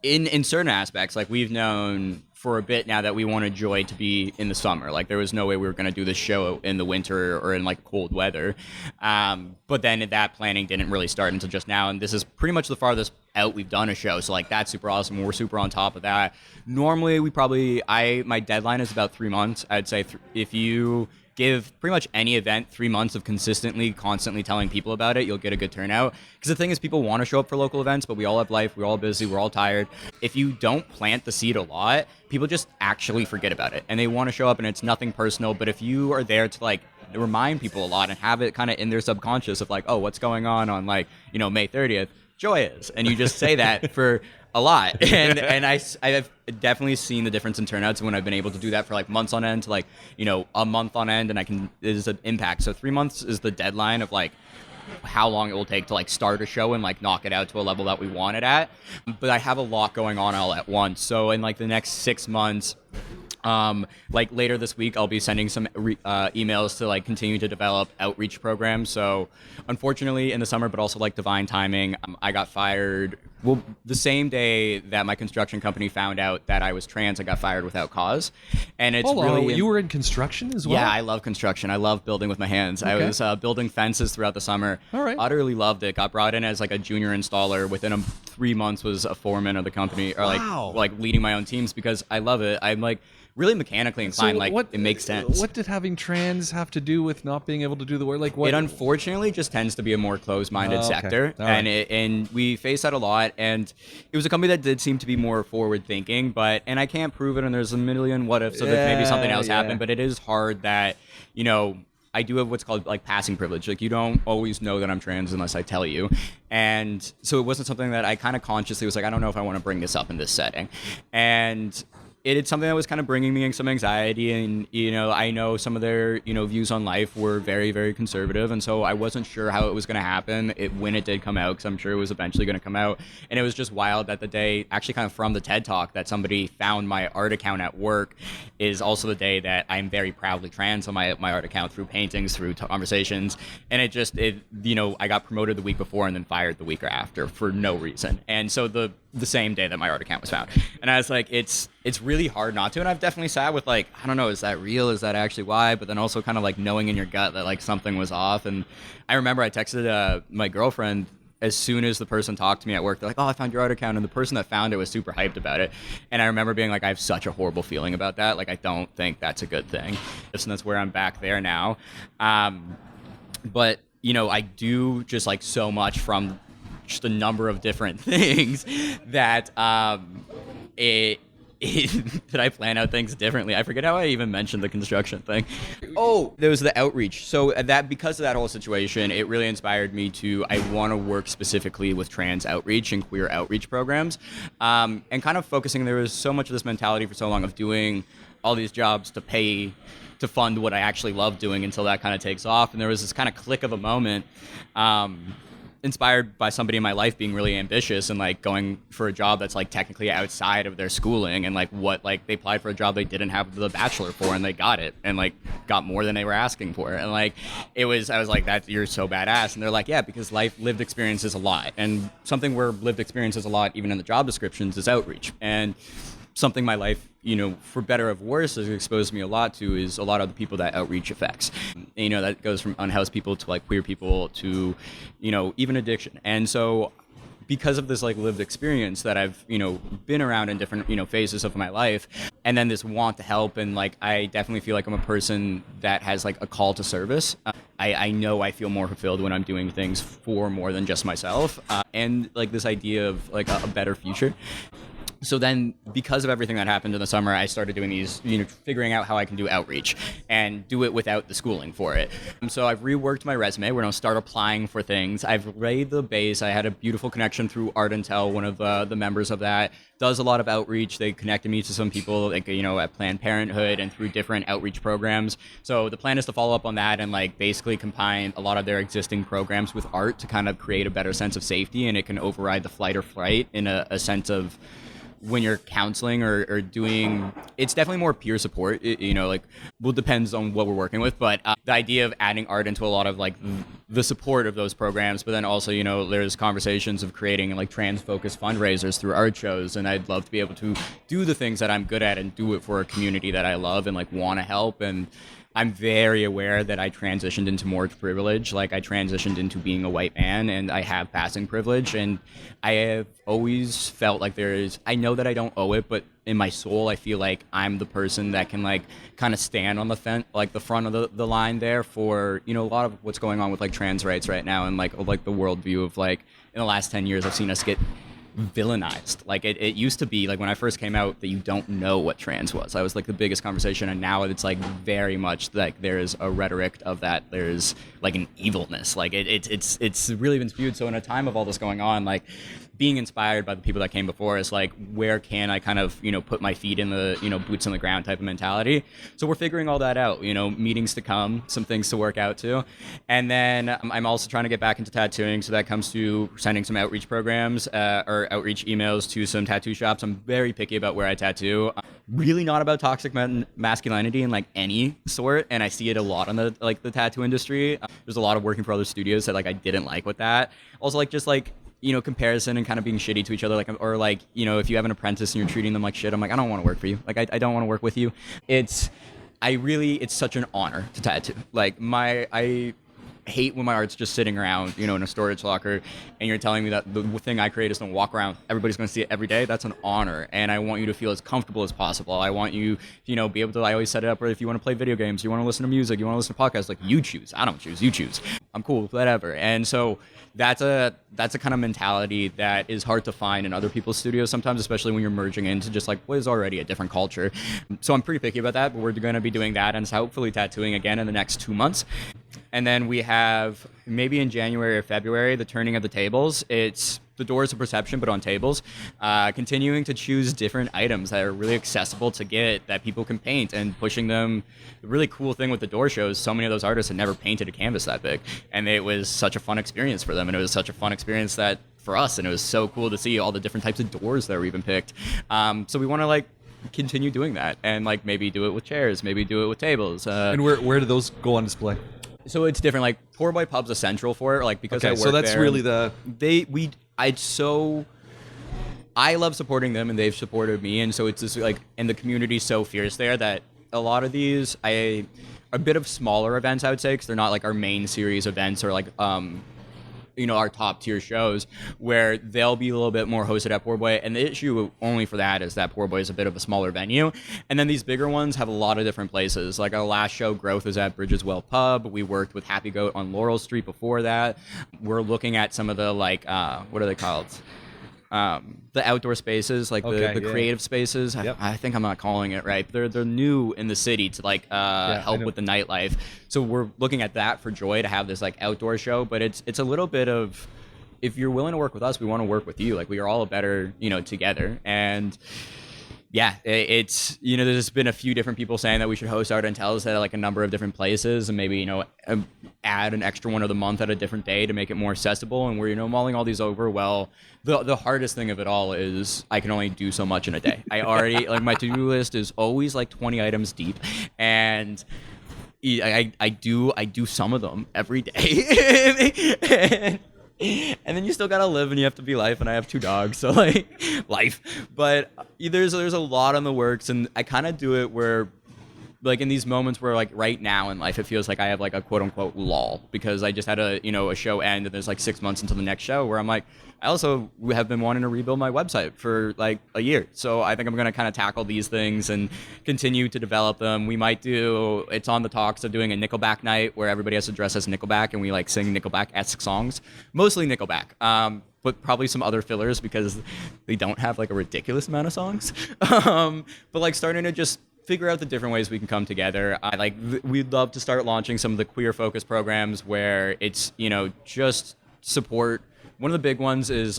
in certain aspects, like we've known for a bit now that we wanted Joy to be in the summer. Like there was no way we were going to do this show in the winter or in like cold weather. But then that planning didn't really start until just now. And this is pretty much the farthest out we've done a show. So like that's super awesome. We're super on top of that. Normally my deadline is about 3 months. I'd say if you give pretty much any event 3 months of constantly telling people about it, you'll get a good turnout. Because the thing is, people want to show up for local events, but we all have life, we're all busy, we're all tired. If you don't plant the seed a lot, people just actually forget about it. And they want to show up, and it's nothing personal. But if you are there to like remind people a lot and have it kind of in their subconscious of like, oh, what's going on like, May 30th, Joy is. And you just say that for a lot. And I've definitely seen the difference in turnouts when I've been able to do that for like months on end to like, a month on end, and it is an impact. So 3 months is the deadline of like how long it will take to like start a show and like knock it out to a level that we want it at. But I have a lot going on all at once. So in like the next 6 months, like later this week, I'll be sending some emails to like continue to develop outreach programs. So unfortunately in the summer, but also like divine timing, I got fired. Well, the same day that my construction company found out that I was trans, I got fired without cause. And it's really... You were in construction as well? Yeah, I love construction. I love building with my hands. Okay. I was building fences throughout the summer. All right. Utterly loved it. Got brought in as like a junior installer. Within 3 months was a foreman of the company, or like leading my own teams, because I love it. I'm like really mechanically inclined. It makes sense. What did having trans have to do with not being able to do the work? Like what? It unfortunately just tends to be a more closed-minded sector, and we face that a lot. And it was a company that did seem to be more forward-thinking, and I can't prove it. And there's a million what ifs. So that maybe something else happened, but it is hard that I do have what's called like passing privilege. Like you don't always know that I'm trans unless I tell you. And so it wasn't something that I kind of consciously was like, I don't know if I want to bring this up in this setting. And it's something that was kind of bringing me some anxiety, and I know some of their views on life were very, very conservative, and so I wasn't sure how it was going to happen when it did come out, because I'm sure it was eventually going to come out. And it was just wild that the day, actually kind of from the TED Talk, that somebody found my art account at work is also the day that I'm very proudly trans on my art account, through paintings, through conversations. And I got promoted the week before and then fired the week after for no reason. And so the same day that my art account was found. And I was like, it's really hard not to. And I've definitely sat with like, I don't know, is that real? Is that actually why? But then also kind of like knowing in your gut that like something was off. And I remember I texted my girlfriend as soon as the person talked to me at work. They're like, oh, I found your art account. And the person that found it was super hyped about it. And I remember being like, I have such a horrible feeling about that. Like, I don't think that's a good thing. And that's where I'm back there now. But, I do just like so much from just a number of different things that that I plan out things differently. I forget how I even mentioned the construction thing. Oh, there was the outreach. So that, because of that whole situation, it really inspired me I want to work specifically with trans outreach and queer outreach programs, and kind of focusing. There was so much of this mentality for so long of doing all these jobs to fund what I actually love doing, until that kind of takes off. And there was this kind of click of a moment, inspired by somebody in my life being really ambitious and like going for a job that's like technically outside of their schooling, and they applied for a job they didn't have the bachelor for, and they got it, and like got more than they were asking for. And like I was like, that, you're so badass. And they're like, yeah, because lived experience is a lot, and something where lived experience is a lot, even in the job descriptions, is outreach. And something my life, for better or worse, has exposed me a lot to is a lot of the people that outreach affects. And, that goes from unhoused people to like queer people to, even addiction. And so because of this like lived experience that I've, been around in different, phases of my life, and then this want to help, and like I definitely feel like I'm a person that has like a call to service. I know I feel more fulfilled when I'm doing things for more than just myself, and like this idea of like a better future. So then, because of everything that happened in the summer, I started doing these, figuring out how I can do outreach and do it without the schooling for it. So I've reworked my resume. We're going to start applying for things. I've laid the base. I had a beautiful connection through Art and Tell, one of the members of that does a lot of outreach. They connected me to some people, like, at Planned Parenthood and through different outreach programs. So the plan is to follow up on that and like basically combine a lot of their existing programs with art to kind of create a better sense of safety, and it can override the flight or flight in a sense of when you're counseling or doing, it's definitely more peer support, depends on what we're working with, but the idea of adding art into a lot of like the support of those programs, but then also, there's conversations of creating like trans-focused fundraisers through art shows, and I'd love to be able to do the things that I'm good at and do it for a community that I love and like want to help. And I'm very aware that I transitioned into more privilege. Like I transitioned into being a white man, and I have passing privilege, and I have always felt like I know that I don't owe it, but in my soul, I feel like I'm the person that can like kind of stand on the the front of the line there for, a lot of what's going on with like trans rights right now, and like the worldview of like in the last 10 years, I've seen us get villainized. Like it used to be like when I first came out that you don't know what trans was. That was like the biggest conversation, and now it's like very much like there's a rhetoric of that. There's like an evilness. Like it's really been spewed. So in a time of all this going on, like being inspired by the people that came before us, like where can I kind of put my feet in the boots on the ground type of mentality. So we're figuring all that out. Meetings to come, some things to work out too, and then I'm also trying to get back into tattooing. So that comes to sending some outreach programs or outreach emails to some tattoo shops. I'm very picky about where I tattoo. Really not about toxic masculinity in like any sort, and I see it a lot in the tattoo industry. There's a lot of working for other studios that like I didn't like with that. Also like just like comparison and kind of being shitty to each other, like, or like, if you have an apprentice and you're treating them like shit, I'm like, I don't want to work for you. Like, I don't want to work with you. It's such an honor to tattoo. Like I hate when my art's just sitting around, in a storage locker, and you're telling me that the thing I create is going to walk around. Everybody's going to see it every day. That's an honor. And I want you to feel as comfortable as possible. I want you, be able to, I always set it up where if you want to play video games, you want to listen to music, you want to listen to podcasts, like you choose. I don't choose, you choose. I'm cool with whatever. And so that's a kind of mentality that is hard to find in other people's studios sometimes, especially when you're merging into just like what is already a different culture. So I'm pretty picky about that, but we're going to be doing that and hopefully tattooing again in the next 2 months. And then we have maybe in January or February, the turning of the tables. It's the doors of perception, but on tables. Continuing to choose different items that are really accessible to get, that people can paint, and pushing them. The really cool thing with the door shows, so many of those artists had never painted a canvas that big. And it was such a fun experience for them. And it was such a fun experience that for us. And it was so cool to see all the different types of doors that were even picked. So we want to like continue doing that and like maybe do it with chairs, maybe do it with tables. And where do those go on display? So it's different. Like Poor Boy Pub's essential for it, like because I work so that's there, really I love supporting them, and they've supported me, and so it's just like, and the community's so fierce there that a lot of these a bit of smaller events, I would say, because they're not like our main series events or like our top tier shows, where they'll be a little bit more hosted at Poor Boy. And the issue only for that is that Poor Boy is a bit of a smaller venue. And then these bigger ones have a lot of different places. Like our last show, Growth, is at Bridgeswell Pub. We worked with Happy Goat on Laurel Street before that. We're looking at some of the like, what are they called? The outdoor spaces, like the creative spaces. Yep. I think I'm not calling it right. They're new in the city to like help with the nightlife. So we're looking at that for Joy to have this like outdoor show. But it's a little bit of, if you're willing to work with us, we want to work with you. Like we are all better, together. And yeah, it's, there's been a few different people saying that we should host Art and Tells at like a number of different places, and maybe, add an extra one of the month at a different day to make it more accessible. And we're, mulling all these over. Well, the hardest thing of it all is I can only do so much in a day. I already, like my to-do list is always like 20 items deep. And I do some of them every day. And then you still gotta live, and you have to be life, and I have 2 dogs, so like life. But there's a lot on the works, and I kind of do it where like in these moments where like right now in life, it feels like I have like a quote unquote lull because I just had a show end and there's like 6 months until the next show where I'm like, I also have been wanting to rebuild my website for like a year. So I think I'm going to kind of tackle these things and continue to develop them. We might it's on the talks of doing a Nickelback night where everybody has to dress as Nickelback and we like sing Nickelback-esque songs, mostly Nickelback. But probably some other fillers because they don't have like a ridiculous amount of songs. But like starting to just figure out the different ways we can come together. We'd love to start launching some of the queer focus programs where it's, just support. One of the big ones is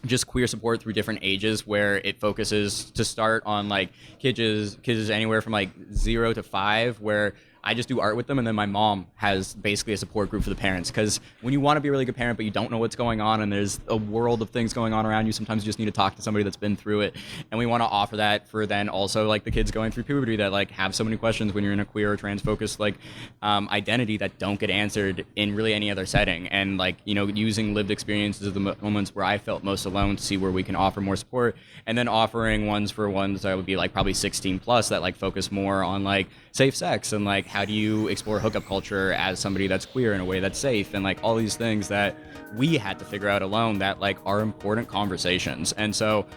just queer support through different ages where it focuses to start on like kids anywhere from like 0 to 5 where I just do art with them, and then my mom has basically a support group for the parents. Because when you want to be a really good parent, but you don't know what's going on, and there's a world of things going on around you, sometimes you just need to talk to somebody that's been through it. And we want to offer that for then also like the kids going through puberty that like have so many questions when you're in a queer or trans-focused like identity that don't get answered in really any other setting. And like using lived experiences of the moments where I felt most alone to see where we can offer more support, and then offering ones that would be like probably 16 plus that like focus more on like safe sex and like how do you explore hookup culture as somebody that's queer in a way that's safe, and like all these things that we had to figure out alone that like are important conversations. And so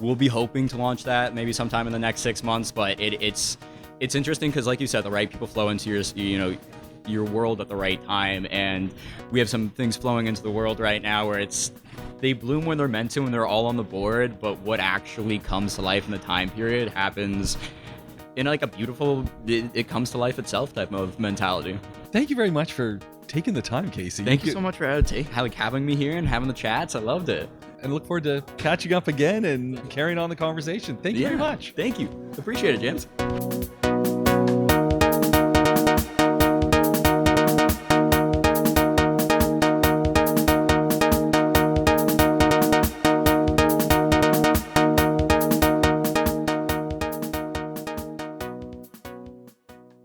we'll be hoping to launch that maybe sometime in the next 6 months, but it's interesting because like you said, the right people flow into your world at the right time, and we have some things flowing into the world right now where they bloom when they're meant to and they're all on the board, but what actually comes to life in the time period happens in like a beautiful, it comes to life itself type of mentality. Thank you very much for taking the time, Kacie. Thank you so much for having me here and having the chats. I loved it. And look forward to catching up again and carrying on the conversation. Thank you very much. Thank you. Appreciate it, James.